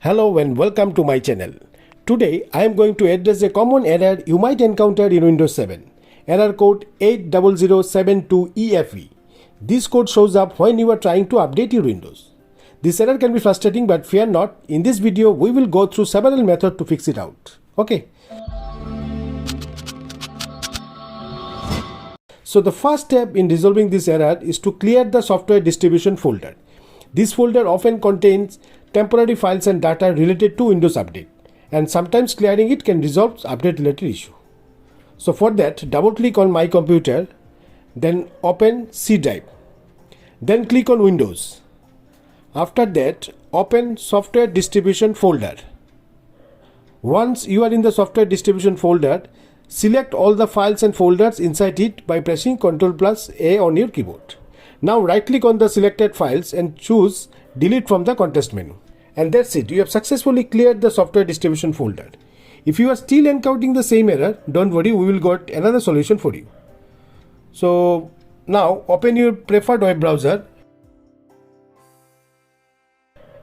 Hello and welcome to my channel. Today I am going to address a common error you might encounter in Windows 7. Error code 80072EFE. This code shows up when you are trying to update your Windows. This error can be frustrating, but fear not. In this video we will go through several methods to fix it out. Okay. So the first step in resolving this error is to clear the software distribution folder. This folder often contains temporary files and data related to Windows Update, and sometimes clearing it can resolve update related issue. So for that, double click on My Computer, then open C drive, then click on Windows. After that, open Software Distribution folder. Once you are in the Software Distribution folder, select all the files and folders inside it by pressing Ctrl+A on your keyboard. Now right click on the selected files and choose Delete from the context menu. And that's it. You have successfully cleared the software distribution folder. If you are still encountering the same error, don't worry, we will get another solution for you. So now open your preferred web browser.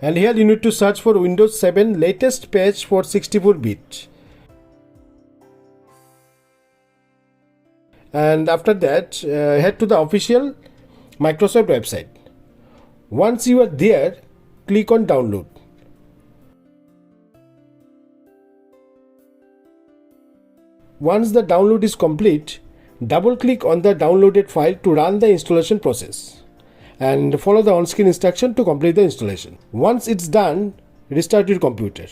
And here you need to search for Windows 7 latest patch for 64-bit. And after that, head to the official Microsoft website. Once you are there, click on Download. Once the download is complete, double click on the downloaded file to run the installation process and follow the on-screen instruction to complete the installation. Once it's done, restart your computer.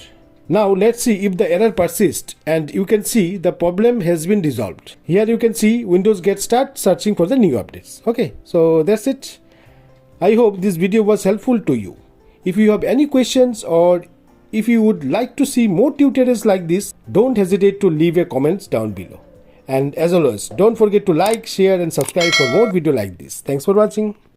Now let's see if the error persists, and you can see the problem has been resolved. Here you can see Windows Get Start searching for the new updates. Okay, so that's it. I hope this video was helpful to you. If you have any questions or if you would like to see more tutorials like this, don't hesitate to leave a comment down below. And as always, don't forget to like, share and subscribe for more videos like this. Thanks for watching.